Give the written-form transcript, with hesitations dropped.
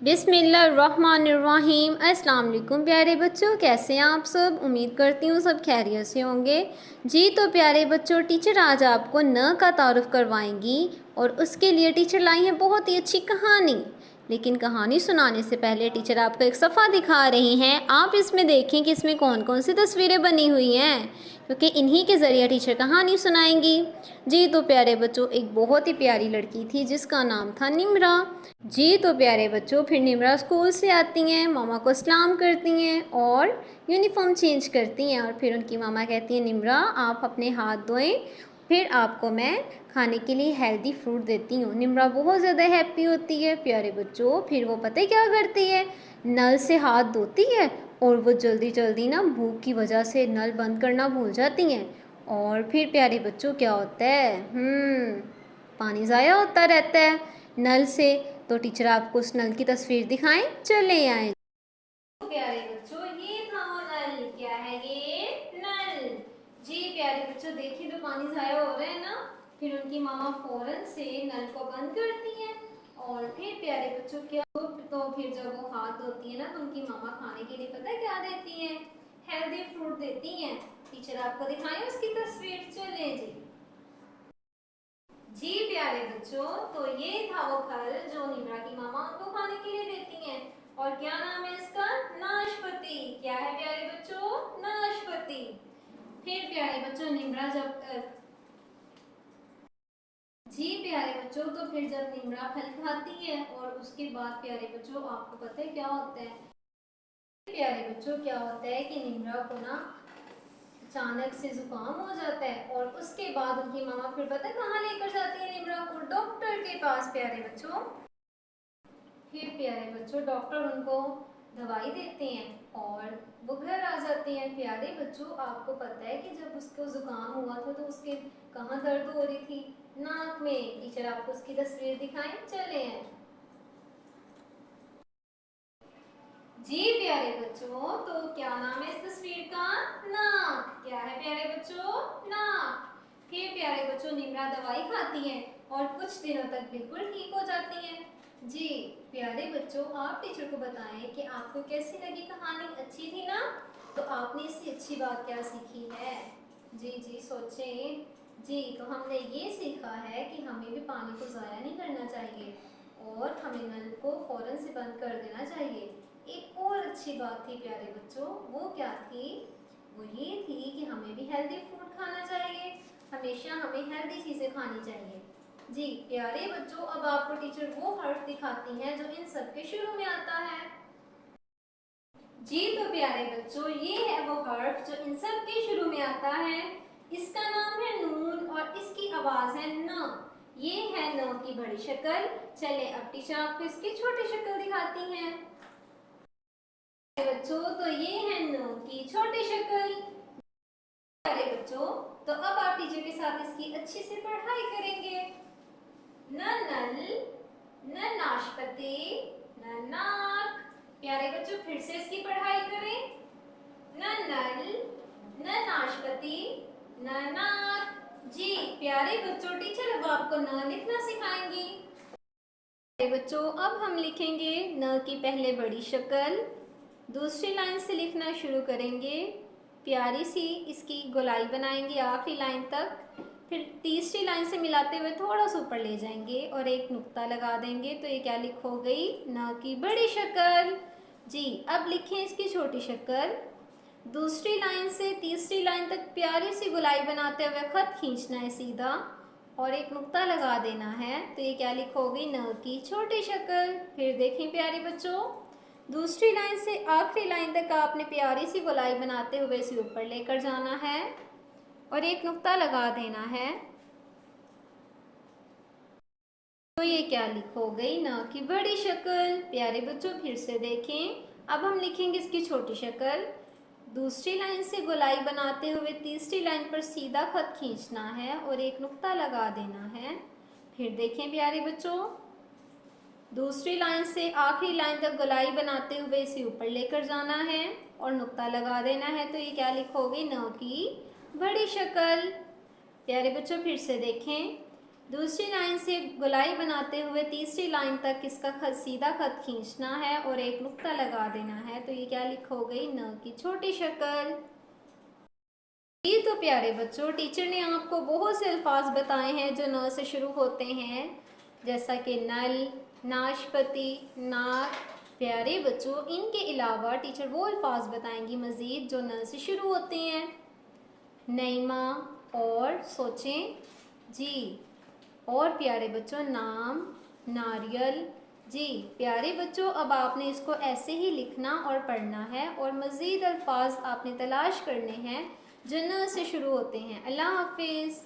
बिस्मिल्लाहिर्रहमानिर्रहीम। अस्सलाम वालेकुम प्यारे बच्चों, कैसे हैं आप सब। उम्मीद करती हूँ सब खैरियत से होंगे। जी तो प्यारे बच्चों, टीचर आज आपको न का तारुफ करवाएंगी और उसके लिए टीचर लाई हैं बहुत ही अच्छी कहानी। लेकिन कहानी सुनाने से पहले टीचर आपको एक सफ़ा दिखा रही हैं। आप इसमें देखें कि इसमें कौन कौन सी तस्वीरें बनी हुई हैं, क्योंकि इन्हीं के ज़रिए टीचर कहानी सुनाएंगी। जी तो प्यारे बच्चों, एक बहुत ही प्यारी लड़की थी जिसका नाम था निम्रा। जी तो प्यारे बच्चों, फिर निम्रा स्कूल से आती हैं, मामा को सलाम करती हैं और यूनिफॉर्म चेंज करती हैं। और फिर उनकी मामा कहती हैं, निम्रा आप अपने हाथ धोएं, फिर आपको मैं खाने के लिए हेल्दी फ्रूट देती हूँ। निम्रा बहुत ज़्यादा हैप्पी होती है प्यारे बच्चों। फिर वो पता है क्या करती है, नल से हाथ धोती है और वो जल्दी जल्दी ना भूख की वजह से नल बंद करना भूल जाती हैं। और फिर प्यारे बच्चों क्या होता है, पानी ज़ाया होता रहता है नल से। तो टीचर आपको उस नल की तस्वीर दिखाएं, चले आए। तो प्यारे बच्चों, ये था वो नल। क्या है ये, नल। जी प्यारे बच्चों, देखिए तो पानी ज़ाया हो रहा है ना। फिर उनकी मामा फौरन से नल को बंद करती हैं। और फिर प्यारे बच्चों क्या, तो फिर जब वो हाथ धोती है ना, तो उनकी मामा खाने के लिए पता है क्या देती हैं, हेल्दी फ्रूट देती हैं। टीचर आपको दिखाएं उसकी तस्वीर, चले जी। जी प्यारे बच्चों, तो ये था वो फल जो निम्रा की मामा उनको खाने के लिए देती हैं। और क्या नाम है इसका, नाशपाती। क्या है प्यारे बच्चों, नाशपाती। फिर प्यारे बच्चों, निम्रा जब जी प्यारे बच्चों, तो फिर जब निम्रा फल खाती है और उसके बाद प्यारे बच्चों आपको पता है क्या होता है। प्यारे बच्चों क्या होता है कि निम्रा को ना अचानक से जुकाम हो जाता है। और उसके बाद उनकी मामा फिर पता है कहाँ लेकर जाती है निम्रा को, डॉक्टर के पास प्यारे बच्चों। फिर प्यारे बच्चों डॉक्टर उनको दवाई देते हैं और वो घर आ जाते हैं। प्यारे बच्चों आपको पता है कि जब उसको जुकाम हुआ था तो उसके कहाँ दर्द हो रही थी, नाक में। टीचर आपको उसकी तस्वीर दिखाएं, चले हैं। जी प्यारे बच्चों, तो क्या नाम है इस तस्वीर का, नाक। क्या है प्यारे बच्चों, नाक। फिर प्यारे बच्चों निम्रा दवाई खाती है और कुछ दिनों तक बिल्कुल ठीक हो जाती है। जी प्यारे बच्चों, आप टीचर को बताएं कि आपको कैसी लगी कहानी, अच्छी थी ना। तो आपने इससे अच्छी बात क्या सीखी है। जी जी सोचें। जी तो हमने ये सीखा है कि हमें भी पानी को ज़ाया नहीं करना चाहिए और हमें नल को फ़ौरन से बंद कर देना चाहिए। एक और अच्छी बात थी प्यारे बच्चों, वो क्या थी, वो ये थी कि हमें भी हेल्दी फूड खाना चाहिए। हमेशा हमें हेल्दी चीज़ें खानी चाहिए। जी प्यारे बच्चों, अब आपको टीचर वो हर्फ दिखाती हैं जो इन सब के शुरू में आता है। जी तो प्यारे बच्चों, ये है वो हर्फ जो इन सब के शुरू में आता है। इसका नाम है नून और इसकी आवाज है न। ये है न की बड़ी शक्ल। चले अब टीचर आपको इसकी छोटी शक्ल दिखाती हैं। बच्चों तो ये है न की छोटी शक्ल। प्यारे बच्चों, तो अब आप टीचर के साथ इसकी अच्छे से पढ़ाई करेंगे। न नल, न नाशपाती, न नाक। प्यारे बच्चों फिर से इसकी पढ़ाई करें। न नल, न नाशपाती, न नाक। जी प्यारे बच्चों, टीचर अब आपको न लिखना सिखाएंगी। प्यारे बच्चों, अब हम लिखेंगे न की पहले बड़ी शक्ल, दूसरी लाइन से लिखना शुरू करेंगे। प्यारी सी इसकी गोलाई बनाएंगे आखिरी लाइन तक। फिर तीसरी लाइन से मिलाते हुए थोड़ा सा ऊपर ले जाएंगे और एक नुक्ता लगा देंगे। तो ये क्या लिखो गई, न की बड़ी शक्ल। जी अब लिखें इसकी छोटी शक्ल। दूसरी लाइन से तीसरी लाइन तक प्यारी सी गोलाई बनाते हुए खत खींचना है सीधा और एक नुक्ता लगा देना है। तो ये क्या लिखोगी, न की छोटी शक्ल। फिर देखें प्यारे बच्चों, दूसरी लाइन से आखिरी लाइन तक आपने प्यारी सी गोलाई बनाते हुए इसे ऊपर लेकर जाना है और एक नुक्ता लगा देना है। तो ये क्या लिखो गई, न की बड़ी शक्ल। प्यारे बच्चों फिर से देखें, अब हम लिखेंगे इसकी छोटी शक्ल। दूसरी लाइन से गोलाई बनाते हुए तीसरी लाइन पर सीधा खत खींचना है और एक नुक्ता लगा देना है। फिर देखें प्यारे बच्चों, दूसरी लाइन से आखिरी लाइन तक गोलाई बनाते हुए इसे ऊपर लेकर जाना है और नुक्ता लगा देना है। तो ये क्या लिखोगे, न की बड़ी शक्ल। प्यारे बच्चों फिर से देखें, दूसरी लाइन से गोलाई बनाते हुए तीसरी लाइन तक इसका खत सीधा खत खींचना है और एक नुक्ता लगा देना है। तो ये क्या लिखा हो गई, न की छोटी शक्ल। ये तो प्यारे बच्चों, टीचर ने आपको बहुत से अल्फाज बताए हैं जो न से शुरू होते हैं, जैसा कि नल, नाशपति, नाक। प्यारे बच्चों, इनके अलावा टीचर वो अल्फाज बताएंगी मज़ीद जो न से शुरू होते हैं। नईमा और सोचें जी। और प्यारे बच्चों, नाम, नारियल। जी प्यारे बच्चों, अब आपने इसको ऐसे ही लिखना और पढ़ना है और मज़ीद अल्फाज आपने तलाश करने हैं जो न से शुरू होते हैं। अल्लाह हाफिज़।